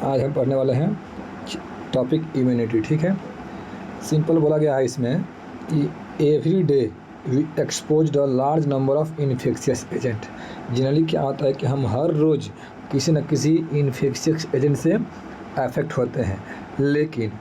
आज हम पढ़ने वाले हैं टॉपिक इम्यूनिटी। ठीक है, सिंपल बोला गया है इसमें कि every day we expose a large number of infectious agent. Generally क्या होता है कि हम हर रोज़ किसी न किसी इन्फेक्शियस एजेंट से अफेक्ट होते हैं, लेकिन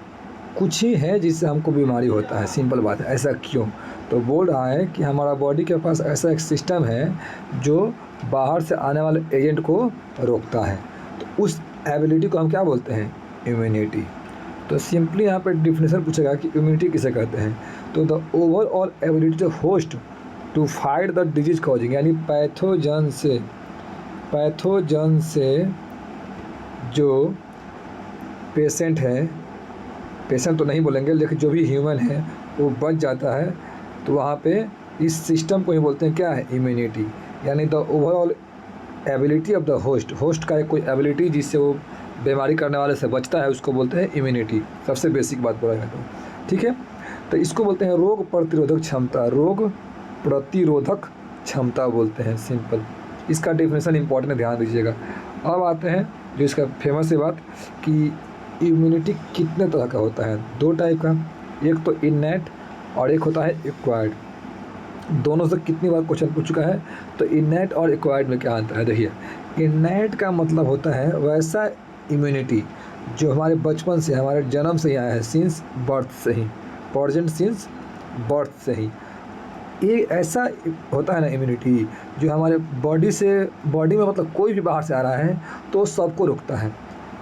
कुछ ही है जिससे हमको बीमारी होता है। सिंपल बात है। ऐसा क्यों? तो बोल रहा है कि हमारा बॉडी के पास ऐसा एक सिस्टम है जो बाहर से आने वाले एजेंट को रोकता है। तो उस एबिलिटी को हम क्या बोलते हैं? इम्यूनिटी। तो सिंपली यहाँ पर डिफिनेशन पूछेगा कि इम्यूनिटी किसे कहते हैं। तो the overall ability of host to fight the disease causing, यानी पैथोजन से जो पेशेंट है, पेशेंट तो नहीं बोलेंगे लेकिन जो भी ह्यूमन है वो बच जाता है, तो वहाँ पे इस सिस्टम को ही बोलते हैं क्या है? इम्यूनिटी। यानी the overall ability of the host का एक कोई एबिलिटी जिससे वो बीमारी करने वाले से बचता है, उसको बोलते हैं इम्यूनिटी। सबसे बेसिक बात बोला जाए तो ठीक है। तो इसको बोलते हैं रोग प्रतिरोधक क्षमता। रोग प्रतिरोधक क्षमता बोलते हैं सिंपल। इसका डेफिनेशन इंपॉर्टेंट है, ध्यान दीजिएगा। अब आते हैं जो इसका फेमस है बात कि इम्यूनिटी कितने तरह का होता है। दो टाइप का, एक तो इननेट और एक होता है एक्वायर्ड। दोनों से कितनी बार क्वेश्चन पूछ चुका है। तो इननेट और एक्वायर्ड में क्या अंतर है? देखिए, इननेट का मतलब होता है वैसा इम्यूनिटी जो हमारे बचपन से, हमारे जन्म से ही आया है, सिंस बर्थ से ही, प्रेजेंट सिंस बर्थ से ही। ये ऐसा होता है ना इम्यूनिटी जो हमारे बॉडी में मतलब कोई भी बाहर से आ रहा है तो सबको रोकता है।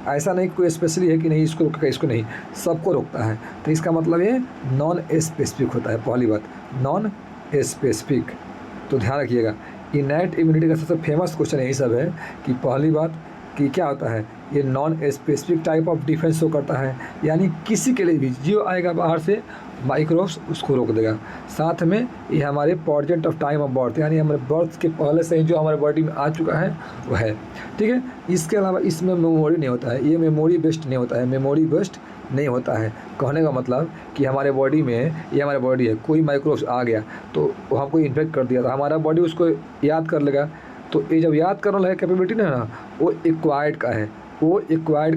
ऐसा नहीं कोई स्पेशली है कि नहीं इसको रोकेगा इसको नहीं, सबको रोकता है। तो इसका मतलब ये नॉन स्पेसिफिक होता है। पहली बात, नॉन स्पेसिफिक। तो ध्यान रखिएगा, इननेट इम्यूनिटी का सबसे फेमस क्वेश्चन यही सब है कि पहली बात कि क्या होता है, ये non specific type of defence show करता है। यानी किसी के लिए भी जो आएगा बाहर से माइक्रोब्स उसको रोक देगा। साथ में ये हमारे present of time of birth, यानी हमारे बर्थ के पहले से ही जो हमारे बॉडी में आ चुका है वो है। ठीक है। इसके अलावा इसमें मेमोरी नहीं होता है, ये मेमोरी बेस्ड नहीं होता है, मेमोरी बेस्ड नहीं होता है। कहने का मतलब कि हमारे बॉडी में, ये हमारे बॉडी है, कोई माइक्रोब्स आ गया तो वो हमको इन्फेक्ट कर दिया था, हमारा बॉडी उसको याद कर लेगा। तो ये जब याद करने वाला कैपेबिलिटी ना, वो एक्वायर्ड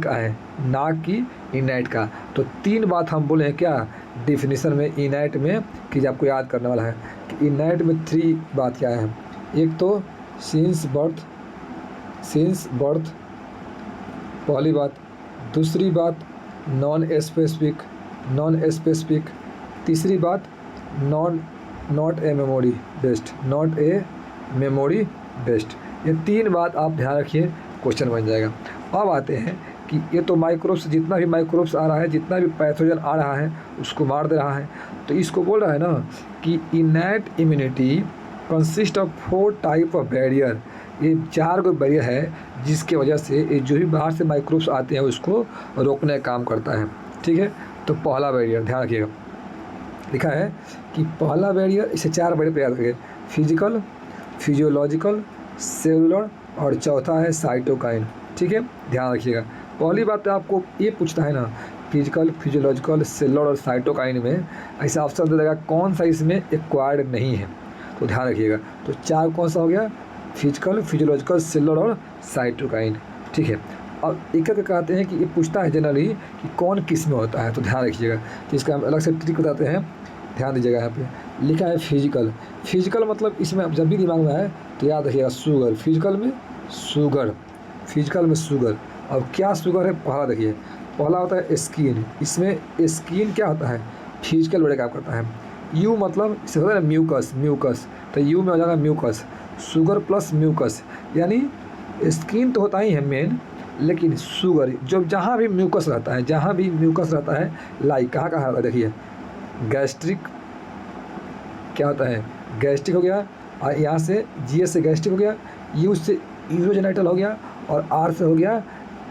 का है, ना कि इननेट का। तो तीन बात हम बोले हैं क्या डिफिनीशन में इननेट में कि आपको याद करने वाला है कि इननेट में 3 बात क्या है। एक तो सिंस बर्थ पहली बात, दूसरी बात नॉन स्पेसिफिक, तीसरी बात नॉट ए मेमोरी बेस्ड। ये 3 बात आप ध्यान रखिए, क्वेश्चन बन जाएगा। अब आते हैं कि ये तो माइक्रोब्स, जितना भी माइक्रोब्स आ रहा है, जितना भी पैथोजन आ रहा है उसको मार दे रहा है। तो इसको बोल रहा है ना कि innate immunity consist of 4 type of barrier. ये 4 गो बैरियर है जिसके वजह से ये जो भी बाहर से माइक्रोब्स आते हैं उसको रोकने का काम करता है। ठीक है। तो पहला बैरियर ध्यान रखिएगा, लिखा है कि पहला बैरियर, इसे 4 बैरियर पर याद रखिए, फिजिकल, फिजियोलॉजिकल, सेलुलर और चौथा है साइटोकाइन। ठीक है, ध्यान रखिएगा। पहली बात तो आपको ये पूछता है ना, फिजिकल, फिजियोलॉजिकल, सेलुलर और साइटोकाइन में ऐसा ऑप्शन दे देगा कौन सा इसमें एक्वायर्ड नहीं है। तो ध्यान रखिएगा। तो 4 कौन सा हो गया? फिजिकल, फिजियोलॉजिकल, सेलुलर और साइटोकाइन। ठीक है। अब एक एक कहते हैं कि ये पूछता है जनरली कि कौन किस में होता है। तो ध्यान रखिएगा, तो इसका हम अलग से ट्रिक बताते हैं, ध्यान दीजिएगा। यहाँ पे लिखा है फिजिकल मतलब इसमें जब भी दिमाग में आए तो याद रखिएगा शुगर। फिजिकल में शुगर। अब क्या शुगर है? पहला देखिए, पहला होता है स्किन। इसमें स्किन क्या होता है? फिजिकल बड़े काम करता है। यू मतलब इसे होता है ना म्यूकस, तो यू में हो जाएगा म्यूकस, शुगर प्लस म्यूकस। यानी स्किन तो होता ही है मेन, लेकिन शुगर जो जहाँ भी म्यूकस रहता है, लाइक कहाँ रहता है? देखिए गैस्ट्रिक, क्या होता है? गैस्ट्रिक हो गया, और यहाँ से जी से गैस्ट्रिक हो गया, यू से यूरोजेनाइटल हो गया, और आर से हो गया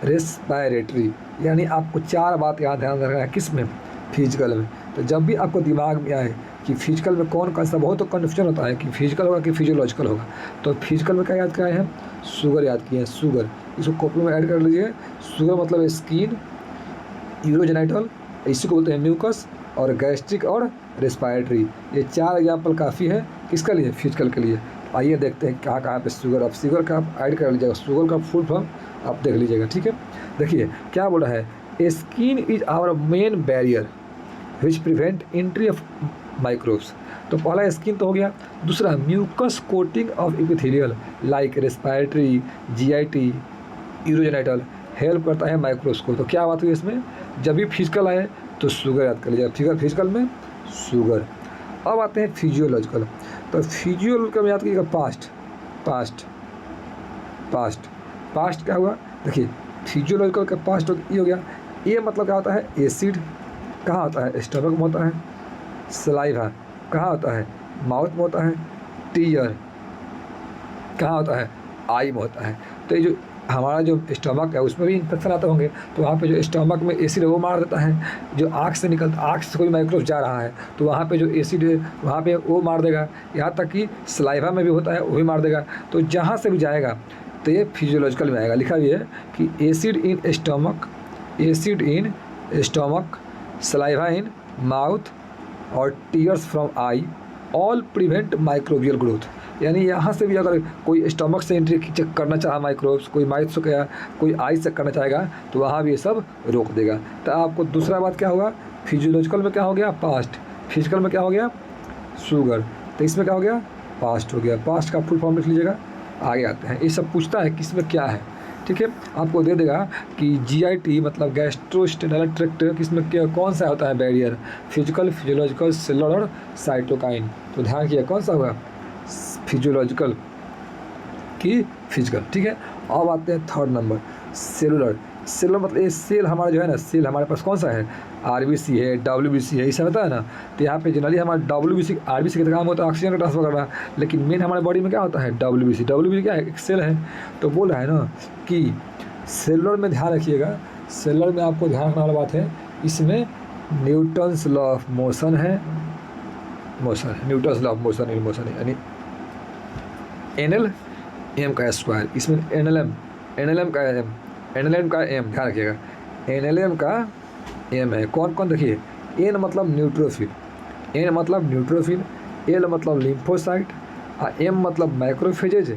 रेस्पायरेटरी। यानी आपको 4 बात यहाँ ध्यान रखना है, किस में? फिजिकल में। तो जब भी आपको दिमाग में आए कि फिजिकल में कौन सा, बहुत तो कन्फ्यूजन होता है कि फिजिकल होगा कि फिजियोलॉजिकल होगा। तो फिजिकल में क्या याद कराए हैं? शुगर याद किए हैं, शुगर। इसको कॉपी में ऐड कर लीजिए। शुगर मतलब स्किन, यूरोजेनाइटल, इसी को बोलते हैं म्यूकस, और गैस्ट्रिक और रेस्पायरेटरी। ये 4 एग्जाम्पल काफ़ी है किसके लिए? फिजिकल के लिए। आइए देखते हैं कहाँ कहाँ पे शुगर, अब शुगर का आप ऐड कर लीजिएगा, शुगर का फुल फॉर्म आप देख लीजिएगा, ठीक है। देखिए क्या बोला है, skin is our main barrier which prevent entry of microbes. तो पहला स्किन तो हो गया, दूसरा mucus coating of epithelial like respiratory, GIT, urogenital help करता है माइक्रोब्स को। तो क्या बात हुई इसमें, जब भी फिजिकल आए तो शुगर याद कर लीजिएगा, फिजिकल में शुगर। अब आते हैं फिजियोलॉजिकल, तो फिजियोलॉजिकल में याद कीजिएगा पास्ट, पास्ट पास्ट पास्ट क्या हुआ, देखिए फिजियोलॉजिकल का पास्ट ये हो गया। ये मतलब क्या होता है, एसिड कहाँ होता है, स्टमक में होता है। सलाइवा कहाँ होता है, माउथ में होता है। टीयर कहाँ होता है, आई में होता है। तो ये जो हमारा जो स्टमक है उसमें भी इन्फेक्शन आते होंगे, तो वहाँ पे जो स्टमक में एसिड है वो मार देता है। जो आँख से निकलता, आँख से कोई माइक्रोब जा रहा है तो वहाँ पे जो एसिड है वहाँ पे वो मार देगा। यहाँ तक कि सलाइवा में भी होता है, वो भी मार देगा। तो जहाँ से भी जाएगा तो ये फिजियोलॉजिकल में आएगा। लिखा भी है कि acid in stomach, acid in stomach, saliva in mouth और tears from eye all prevent microbial growth. यानी यहाँ से भी अगर कोई स्टमक से एंट्री चेक करना चाहा माइक्रोब्स, कोई माउथ से क्या, कोई आई से करना चाहेगा तो वहाँ भी ये सब रोक देगा। तो आपको दूसरा बात क्या होगा, फिजियोलॉजिकल में क्या हो गया, पास्ट, फिजिकल में क्या हो गया, शुगर, तो इसमें क्या हो गया, पास्ट हो गया। पास्ट का फुल फॉर्म लिख लीजिएगा। आगे आते हैं, ये सब पूछता है कि इसमें क्या है, ठीक है। आपको दे देगा कि जीआईटी मतलब गैस्ट्रोइंटेस्टाइनल ट्रैक्ट, किसमें क्या कौन सा होता है barrier, physical, physiological, cellular, cytokine. तो ध्यान किया कौन सा होगा, फिजियोलॉजिकल की फिजिकल, ठीक है। अब आते हैं थर्ड नंबर, सेलुलर। सेलुलर मतलब ये सेल हमारा जो है ना, सेल हमारे पास कौन सा है, आरबीसी है, डब्ल्यूबीसी है, ये सब होता है ना। तो यहाँ पे जनरली हमारा डब्ल्यूबीसी, आरबीसी का काम होता है ऑक्सीजन का ट्रांसफर करना, लेकिन मेन हमारे बॉडी में क्या होता है, डब्ल्यूबीसी। डब्ल्यूबीसी क्या है, एक सेल है। तो बोल रहा है ना कि सेलुलर में ध्यान रखिएगा, सेलुलर में आपको ध्यान रखने वाला बात है, इसमें न्यूटन्स लॉ ऑफ मोशन है, motion, Newton's law of motion यानी NL/m का स्क्वायर, इसमें NLM का m ध्यान रखिएगा, NLM का m है। कौन कौन देखिए, N मतलब न्यूट्रोफिल, N मतलब न्यूट्रोफिल, L मतलब लिम्फोसाइट, और M मतलब मैक्रोफेजेज,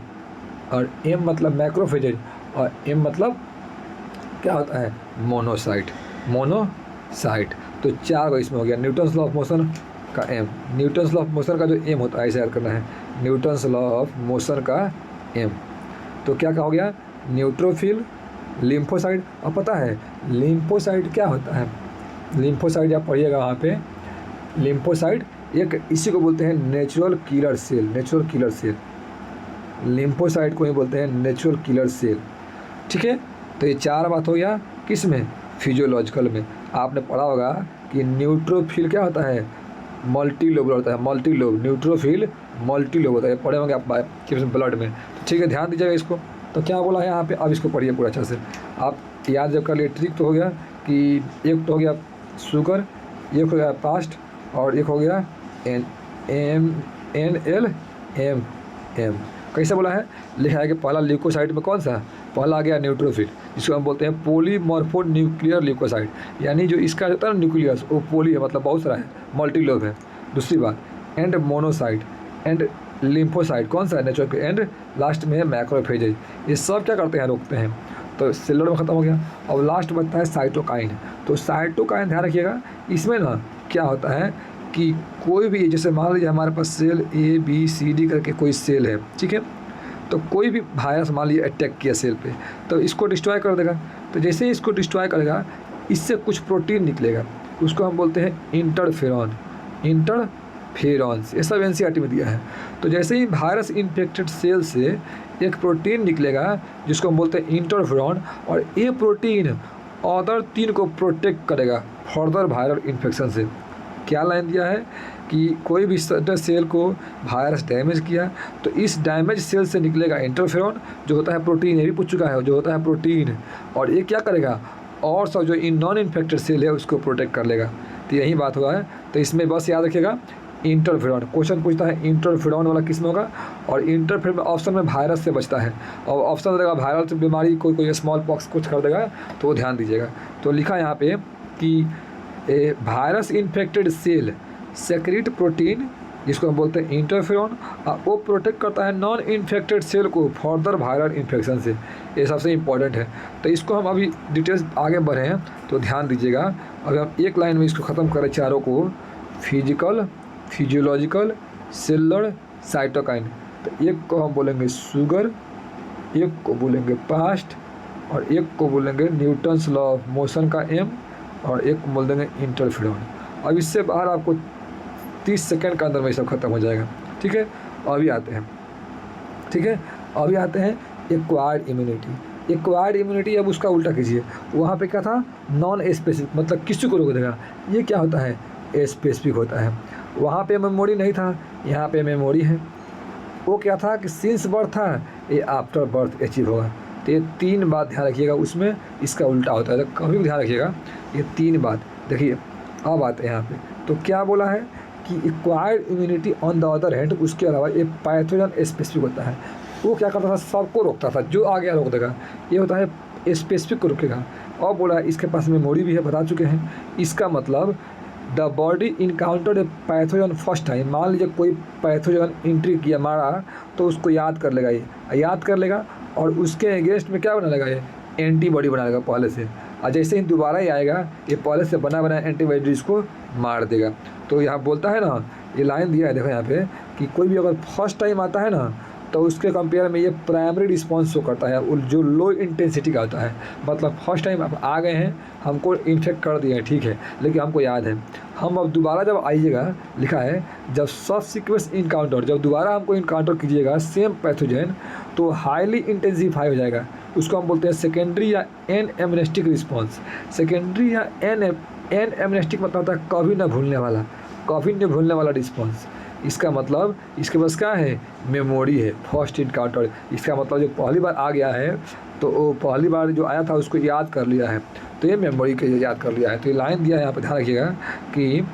और M मतलब मैक्रोफेजेज, और M मतलब क्या होता है, मोनोसाइट, मोनोसाइट। तो चार को इसमें हो गया, न्यूटन्स लॉ ऑफ मोशन का m, Newton's law of motion का जो m होता है ऐसे याद करना है, न्यूटन्स लॉ ऑफ मोशन का m। तो क्या हो गया, न्यूट्रोफिल, लिम्फोसाइट। अब पता है लिम्फोसाइट क्या होता है, लिम्फोसाइट आप पढ़िएगा वहाँ पे, लिम्फोसाइट एक इसी को बोलते हैं natural killer cell, natural killer cell, lymphocyte को ही बोलते हैं नेचुरल किलर सेल, ठीक है। तो ये चार बात हो गया किस में, फिजियोलॉजिकल में। आपने पढ़ा होगा कि न्यूट्रोफिल क्या होता है, मल्टी लोबुलर होता है, multi lobe, neutrophil multi lobe होता है, पढ़े होंगे आप ब्लड में, तो ठीक है ध्यान दीजिएगा इसको। तो क्या बोला है यहाँ पे, अब इसको पढ़िए पूरा अच्छा से, आप याद जब कर लिए ट्रिक तो हो गया कि एक तो हो गया शुगर, एक हो गया पास्ट, और एक हो गया NLM। कैसे बोला है, लिखा है कि पहला ल्यूकोसाइट में कौन सा, पहला आ गया न्यूट्रोफिल, जिसको हम बोलते हैं पॉलीमॉर्फो न्यूक्लियर ल्यूकोसाइट, यानी जो इसका होता है ना न्यूक्लियस, वो पोली है मतलब बहुत सारा है, मल्टी लोब है। दूसरी बात, एंड मोनोसाइट, एंड लिम्फोसाइट कौन सा है, नेचुरल, एंड लास्ट में है मैक्रोफेजेज। ये सब क्या करते हैं, रोकते हैं। तो सेलुलर में ख़त्म हो गया। अब लास्ट बचता है साइटोकाइन। तो साइटोकाइन ध्यान रखिएगा, इसमें ना क्या होता है कि कोई भी, जैसे मान लीजिए हमारे पास सेल ABCD करके कोई सेल है, ठीक है, तो कोई भी वायरस मान लीजिए अटैक किया सेल पे, तो इसको डिस्ट्रॉय कर देगा। तो जैसे ही इसको डिस्ट्रॉय करेगा, इससे कुछ प्रोटीन निकलेगा, उसको हम बोलते हैं इंटरफेरॉन, इंटरफेरॉन्स, ये सब NCERT में दिया है। तो जैसे ही वायरस इन्फेक्टेड सेल से एक प्रोटीन निकलेगा जिसको हम बोलते हैं इंटरफेरॉन, और ये प्रोटीन अदर 3 को प्रोटेक्ट करेगा फर्दर वायरल इन्फेक्शन से। क्या लाइन दिया है कि कोई भी सेल को वायरस डैमेज किया तो इस डैमेज सेल से निकलेगा इंटरफेरॉन, जो होता है प्रोटीन, ये भी पूछ चुका है, जो होता है प्रोटीन, और ये क्या करेगा, और सब जो इन नॉन इन्फेक्टेड सेल है उसको प्रोटेक्ट कर लेगा। तो यही बात हुआ है। तो इसमें बस याद रखिएगा इंटरफेरॉन, क्वेश्चन पूछता है इंटरफेरॉन वाला किस में होगा, और इंटरफेरॉन में ऑप्शन में वायरस से बचता है, और ऑप्शन देगा वायरल से बीमारी, कोई स्मॉल पॉक्स कुछ कर देगा, तो वो ध्यान दीजिएगा। तो लिखा यहाँ पे कि virus infected cell secrete protein जिसको हम बोलते हैं इंटरफेरॉन, वो प्रोटेक्ट करता है नॉन इन्फेक्टेड सेल को फर्दर वायरल इन्फेक्शन से। ये सबसे इम्पॉर्टेंट है। तो इसको हम अभी डिटेल्स आगे बढ़े हैं तो ध्यान दीजिएगा। अगर हम एक लाइन में इसको ख़त्म करें चारों को, फिजिकल, फिजियोलॉजिकल, सेलुलर, साइटोकाइन, तो एक को हम बोलेंगे शुगर, एक को बोलेंगे पास्ट, और एक को बोलेंगे न्यूटन्स लॉ ऑफ मोशन का एम, और एक को बोल देंगे इंटरफेरॉन। अब इससे बाहर आपको 30 सेकंड के अंदर में सब खत्म हो जाएगा। ठीक है, अभी आते हैं, ठीक है, अभी आते हैं एक्वायर्ड इम्यूनिटी। एक्वायर्ड इम्यूनिटी, अब उसका उल्टा कीजिए। वहाँ पे क्या था, नॉन स्पेसिफिक, मतलब किसी को रोक देगा। ये क्या होता है, स्पेसिफिक होता है। वहाँ पे मेमोरी नहीं था, यहाँ पे मेमोरी है। वो क्या था कि सिंस बर्थ था, ये आफ्टर बर्थ अचीव होगा। तो ये 3 बात ध्यान रखिएगा, उसमें इसका उल्टा होता है, तो कभी भी ध्यान रखिएगा ये 3 बात। देखिए अब आते हैं यहाँ पे, तो क्या बोला है कि acquired immunity on the other hand, उसके अलावा ये पैथोजन स्पेसिफिक होता है। वो क्या करता था, सबको रोकता था, जो आ गया रोक देगा। ये होता है स्पेसिफिक को रोकेगा। और बोला है इसके पास मेमोरी भी है, बता चुके हैं। इसका मतलब the body encountered a pathogen first time, मान लीजिए कोई पैथोजन एंट्री किया मारा, तो उसको याद कर लेगा, ये याद कर लेगा, और उसके अगेंस्ट में क्या बना लेगा, ये एंटीबॉडी बना लेगा पहले से। और जैसे ही दोबारा ही आएगा, ये पहले से बना एंटीबॉडी इसको मार देगा। तो यहाँ बोलता है ना, ये लाइन दिया है देखो यहाँ पे, कि कोई भी अगर फर्स्ट टाइम आता है ना, तो उसके कंपेयर में ये प्राइमरी रिस्पॉन्स शो करता है, जो लो इंटेंसिटी का होता है। मतलब फर्स्ट टाइम आप आ गए हैं, हमको इन्फेक्ट कर दिए हैं, ठीक है, लेकिन हमको याद है, हम अब दोबारा जब आइएगा, लिखा है जब सबसिक्वेंस इनकाउंटर, जब दोबारा हमको इनकाउंटर कीजिएगा सेम पैथोजन, तो हाईली इंटेंसिफाई हो जाएगा। उसको हम बोलते हैं सेकेंडरी या एन एमनेस्टिक रिस्पॉन्स। सेकेंडरी या एन एमनेस्टिक मतलब होता है कभी ना भूलने वाला, कभी नहीं भूलने वाला रिस्पॉन्स। इसका मतलब इसके पास क्या है, मेमोरी है, फर्स्ट इनकाउंटर। इसका मतलब जो पहली बार आ गया है, तो वो पहली बार जो आया था उसको याद कर लिया है, तो ये मेमोरी के याद कर लिया है। तो ये लाइन दिया है यहाँ पर, ध्यान रखिएगा कि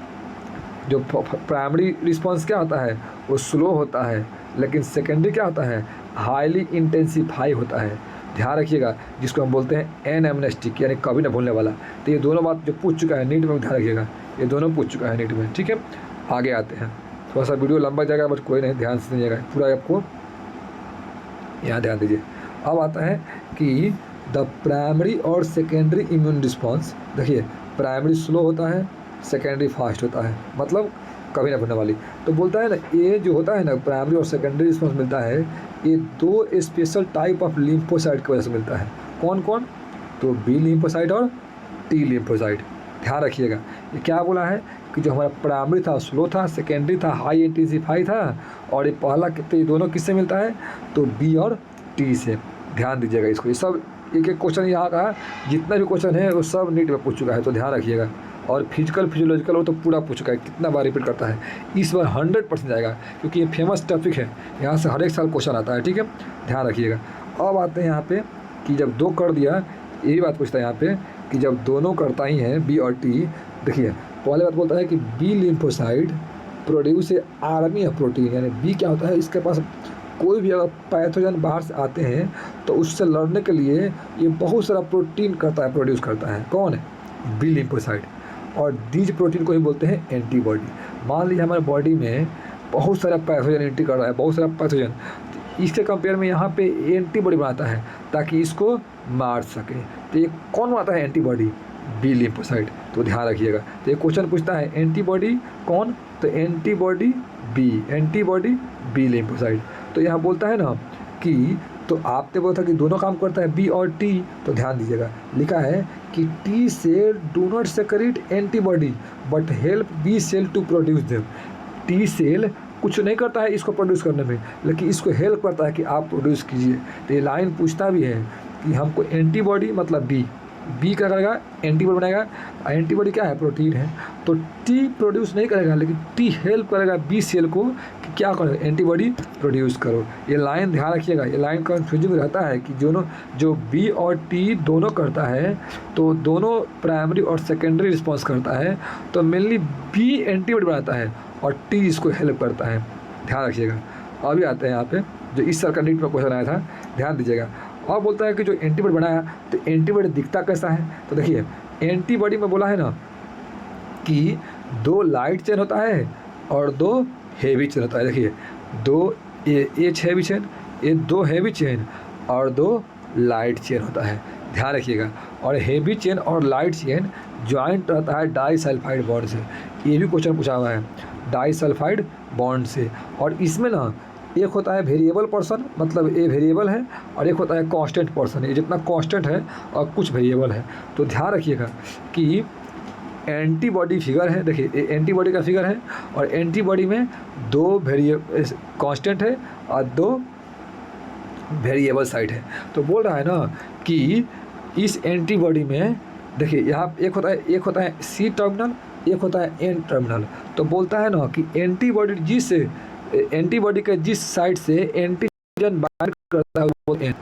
जो प्राइमरी रिस्पॉन्स क्या होता है, वो स्लो होता है, लेकिन सेकेंडरी क्या होता है, हाईली इंटेंसिफाई होता है। ध्यान रखिएगा, जिसको हम बोलते हैं एन एमनेस्टिक, यानी कभी ना भूलने वाला। तो ये दोनों बात जो पूछ चुका है नीट में, ध्यान रखिएगा, ये दोनों पूछ चुका है नीट में। ठीक है, आगे आते हैं। थोड़ा सा वीडियो लंबा जाएगा, बट कोई नहीं, ध्यान से सुनिएगा पूरा, आपको यहाँ ध्यान दीजिए। अब आता है कि द प्राइमरी और सेकेंडरी इम्यून रिस्पॉन्स। देखिए प्राइमरी स्लो होता है, सेकेंडरी फास्ट होता है, मतलब कभी ना भूलने वाली। तो बोलता है ना, ये जो होता है ना प्राइमरी और सेकेंडरी रिस्पॉन्स मिलता है, ये 2 स्पेशल टाइप ऑफ लिम्फोसाइट की वजह से मिलता है। कौन कौन, तो बी लिम्फोसाइट और टी लिम्फोसाइट। ध्यान रखिएगा, ये क्या बोला है कि जो हमारा प्राइमरी था स्लो था, सेकेंडरी था हाई इंटेंसिफाई था, और ये पहला कितने, दोनों किससे मिलता है, तो बी और टी से। ध्यान दीजिएगा इसको, ये सब एक एक क्वेश्चन यहाँ का जितना भी क्वेश्चन है वो सब नीट में पूछ चुका है, तो ध्यान रखिएगा। और फिजिकल फिजियोलॉजिकल वो तो पूरा पूछ चुका है, कितना बार रिपीट करता है, इस बार 100% जाएगा, क्योंकि ये फेमस टॉपिक है, यहाँ से हर एक साल क्वेश्चन आता है। ठीक है, ध्यान रखिएगा। अब आते हैं यहाँ पे कि जब 2 कर दिया, यही बात पूछता है यहाँ पे कि जब दोनों करता ही है बी और टी। देखिए पहले बात बोलता है कि B lymphocyte produce a army of protein, यानी बी क्या होता है, इसके पास कोई भी अगर पैथोजन बाहर से आते हैं तो उससे लड़ने के लिए ये बहुत सारा प्रोटीन करता है, प्रोड्यूस करता है। कौन है, बी लिम्फोसाइट। और दीज प्रोटीन को ही बोलते हैं एंटीबॉडी। मान लीजिए हमारे बॉडी में बहुत सारा पैथोजन एंट्री कर रहा है, बहुत सारा पैथोजन, इसके कंपेयर में यहाँ पे एंटीबॉडी बनाता है ताकि इसको मार सके। तो ये कौन बनाता है एंटीबॉडी, बी लिम्फोसाइट। तो ध्यान रखिएगा, तो ये क्वेश्चन पूछता है एंटीबॉडी कौन, तो antibody B, antibody B lymphocyte. तो यहाँ बोलता है ना कि, तो आपने बोला था कि दोनों काम करता है बी और टी, तो ध्यान दीजिएगा, लिखा है कि T cell do not secrete antibody but help B cell to produce them. T cell कुछ नहीं करता है इसको प्रोड्यूस करने में, लेकिन इसको हेल्प करता है कि आप प्रोड्यूस कीजिए। तो ये लाइन पूछता भी है कि हमको एंटीबॉडी मतलब बी क्या करेगा, एंटीबॉडी बनाएगा। एंटीबॉडी क्या है, प्रोटीन है। तो टी प्रोड्यूस नहीं करेगा, लेकिन टी हेल्प करेगा बी सेल को कि क्या करो, एंटीबॉडी प्रोड्यूस करो। ये लाइन ध्यान रखिएगा, ये लाइन कन्फ्यूजिंग रहता है कि जो बी और टी दोनों करता है, तो दोनों प्राइमरी और सेकेंडरी रिस्पॉन्स करता है, तो मेनली बी एंटीबॉडी बनाता है और टी इसको हेल्प करता है। ध्यान रखिएगा। अभी आते हैं यहाँ पे जो इस साल का नीट में क्वेश्चन आया था, ध्यान दीजिएगा। और बोलता है कि जो एंटीबॉडी बनाया, तो एंटीबॉडी दिखता कैसा है, तो देखिए एंटीबॉडी में बोला है ना कि 2 लाइट चेन होता है और 2 हेवी चेन होता है। देखिए दो ये हैवी चेन, ये 2 हैवी चेन और 2 लाइट चेन होता है, ध्यान रखिएगा। और हेवी चेन और लाइट चेन जॉइंट रहता है डाइसल्फाइड बॉन्ड से। ये भी क्वेश्चन पूछा हुआ है डाइसल्फाइड बॉन्ड से। और इसमें ना एक होता है वेरिएबल पर्सन, मतलब ये वेरिएबल है, और एक होता है कांस्टेंट पर्सन, ये जितना कांस्टेंट है और कुछ वेरिएबल है। तो ध्यान रखिएगा कि एंटीबॉडी फिगर है, देखिए ये एंटीबॉडी का फिगर है, और एंटीबॉडी में 2 कांस्टेंट है और 2 वेरिएबल साइट है। तो बोल रहा है ना कि इस एंटीबॉडी में देखिए यहाँ एक होता है सी टर्मिनल, एक होता है एन टर्मिनल। तो बोलता है ना कि एंटीबॉडी के जिस साइड से एंटीजन बाइंड करता है वो एन,